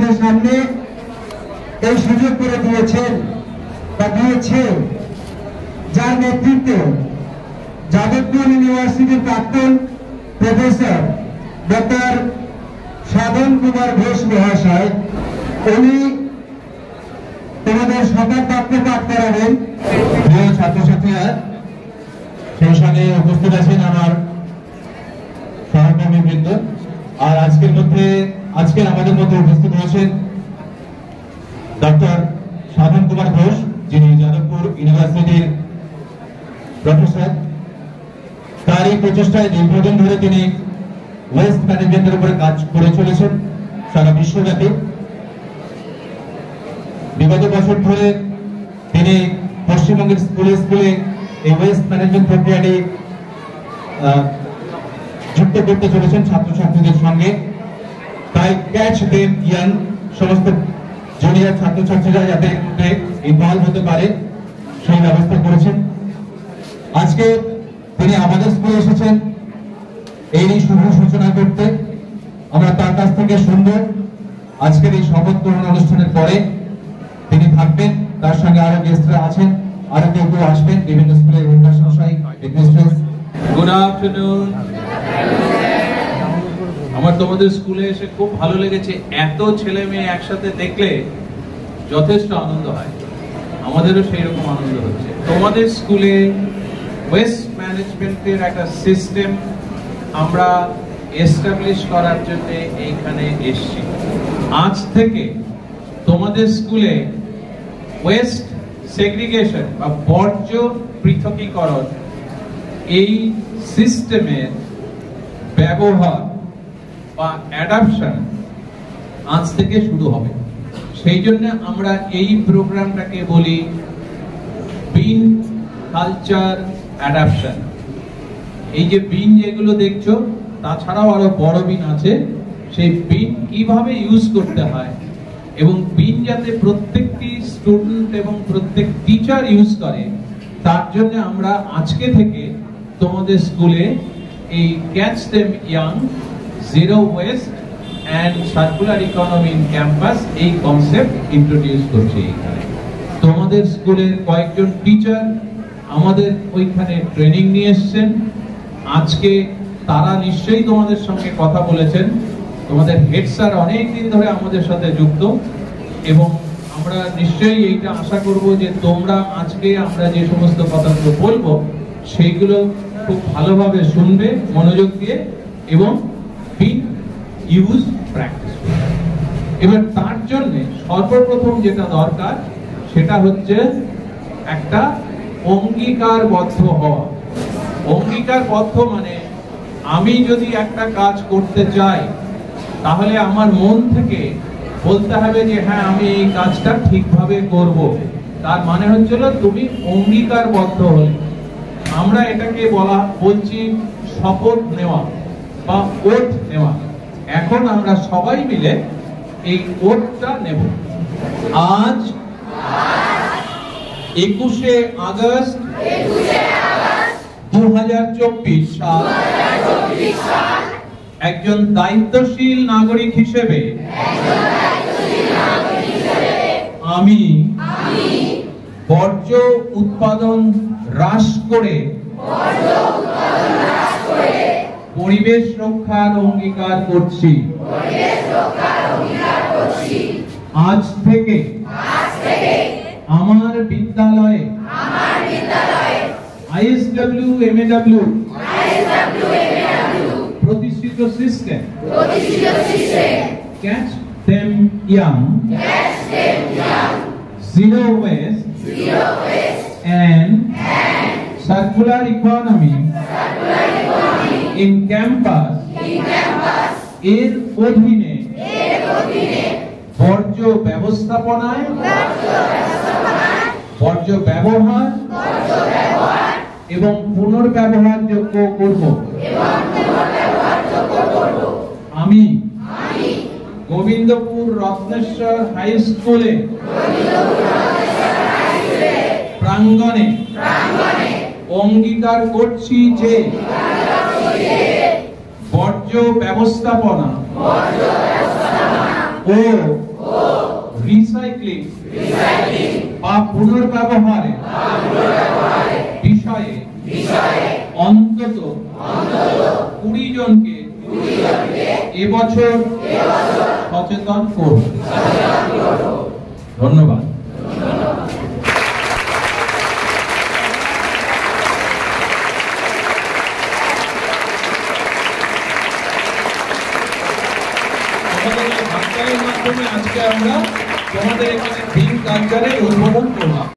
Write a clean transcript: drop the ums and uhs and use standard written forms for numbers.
আমাদের সামনে এই সুযোগ করে দিয়েছেন বা দিয়েছে, যার নেতৃত্বে যাদবপুর ইউনিভার্সিটির প্রাক্তন প্রফেসর ডক্টর সাধন কুমার ঘোষ মহাশয়, উনি তোমাদের শপথ বাক্য পাঠ করাবেন। প্রিয় ছাত্রছাত্রীরা, সেই সঙ্গে উপস্থিত আছেন আমার সহকর্মীবৃন্দ। আর আজকের আমাদের মধ্যে উপস্থিত হয়েছেন ডক্টর সাধন কুমার ঘোষ, যিনি যাদবপুর ইউনিভার্সিটির প্রফেসর। তারই প্রচেষ্টায় দীর্ঘদিন ধরে তিনি ওয়েস্ট ম্যানেজমেন্টের উপরে কাজ করে চলেছেন সারা বিশ্বব্যাপী। বিগত বছর ধরে তিনি পশ্চিমবঙ্গের স্কুলে এই ওয়েস্ট ম্যানেজমেন্ট প্রক্রিয়াটি যুক্ত করতে চলেছেন ছাত্রছাত্রীদের সঙ্গে। তাই ক্যাচ দেম ইয়াং, সমস্ত জুনিয়র ছাত্রছাত্রীরা যাতে ইনভলভ হতে পারে সেই ব্যবস্থা করেছেন। আজকে তিনি আমাদের স্কুলে এসেছেন এই শুভ সূচনা করতে। আমরা তার কাছ থেকে শুনবো আজকের এই শপথ গ্রহণ অনুষ্ঠানের পরে তিনি থাকবেন, তার সঙ্গে আরো গেস্টরা আছেন, আরো কেউ আসবেন বিভিন্ন স্কুলের হেডমাস্টার, হেডমিস্ট্রেস। Good afternoon. আমার তোমাদের স্কুলে এসে খুব ভালো লেগেছে। এত ছেলে মেয়ে একসাথে দেখলে যথেষ্ট আনন্দ হয়, আমাদেরও সেই রকম আনন্দ হচ্ছে। তোমাদের স্কুলে ওয়েস্ট ম্যানেজমেন্টের একটা সিস্টেম আমরা এস্টাবলিশ করার জন্য এইখানে এসেছি। আজ থেকে তোমাদের স্কুলে ওয়েস্ট সেগ্রিগেশন বা বর্জ্য পৃথকীকরণ এই সিস্টেমের ব্যবহার বা অ্যাডাপশন আজ থেকে শুরু হবে। সেই জন্য আমরা এই প্রোগ্রামটাকে বলি বিন কালচার অ্যাডাপশন। এই যে বিন যেগুলো দেখছো, তাছাড়াও আরো বড় বিন আছে, সেই বিন কিভাবে ইউজ করতে হয় এবং বিন যাতে প্রত্যেকটি স্টুডেন্ট এবং প্রত্যেক টিচার ইউজ করে, তার জন্য আমরা আজকে থেকে তোমাদের স্কুলে এই catch them young, zero West and circular economy in campus এই কনসেপ্ট ইন্ট্রোডিউস করছি এখানে। তোমাদের স্কুলের কয়েকজন টিচার আমাদের ওইখানে ট্রেনিং নিয়ে এসছেন। আজকে তারা নিশ্চয়ই তোমাদের সঙ্গে কথা বলেছেন। তোমাদের হেড স্যার অনেকদিন ধরে আমাদের সাথে যুক্ত এবং আমরা নিশ্চয়ই এইটা আশা করব যে তোমরা আজকে আমরা যে সমস্ত কথাগুলো বলবো সেইগুলো খুব ভালোভাবে শুনবে মনোযোগ দিয়ে এবং ইউজ প্র্যাকটিস। এবার তার জন্য সর্বপ্রথম যেটা দরকার সেটা হচ্ছে একটা অঙ্গীকারবদ্ধ হওয়া। অঙ্গীকারবদ্ধ মানে আমি যদি একটা কাজ করতে চাই তাহলে আমার মন থেকে বলতে হবে যে হ্যাঁ আমি এই কাজটা ঠিকভাবে করব। তার মানে হচ্ছিল তুমি অঙ্গীকারবদ্ধ হলে। আমরা এটাকে বলছি শপথ নেওয়া বা ওঠ নেওয়া। এখন আমরা সবাই মিলে এই ওঠটা নেব। আজ 21শে আগস্ট 2024 সাল একজন দায়িত্বশীল নাগরিক হিসেবে আমি বর্জ্য উৎপাদন হ্রাস করে পরিবেশ রক্ষার অঙ্গীকার করছি। আজ থেকে আমার বিদ্যালয়ে ISW MAW প্রতিষ্ঠিত system catch them young, zero West and circular economy in campus এর অধীনে বর্জ্য ব্যবস্থাপনায় বর্জ্য ব্যবহার এবং পুনর্ব্যবহারযোগ্য করব। আমি গোবিন্দপুর রত্নেশ্বর হাই স্কুলে প্রাঙ্গণে অঙ্গীকার করছি যে বর্জ্য ব্যবস্থাপনা ও রিসাইক্লিং বা পুনর্ব্যবহারে বিষয়ে অন্তত 20 জনকে এবছর সচেতন করব। ধন্যবাদ। তোমাদের এই ভাবনার মাধ্যমে আজকে আমরা তোমাদের এখানে থিম কালচারের উদ্বোধন করলাম।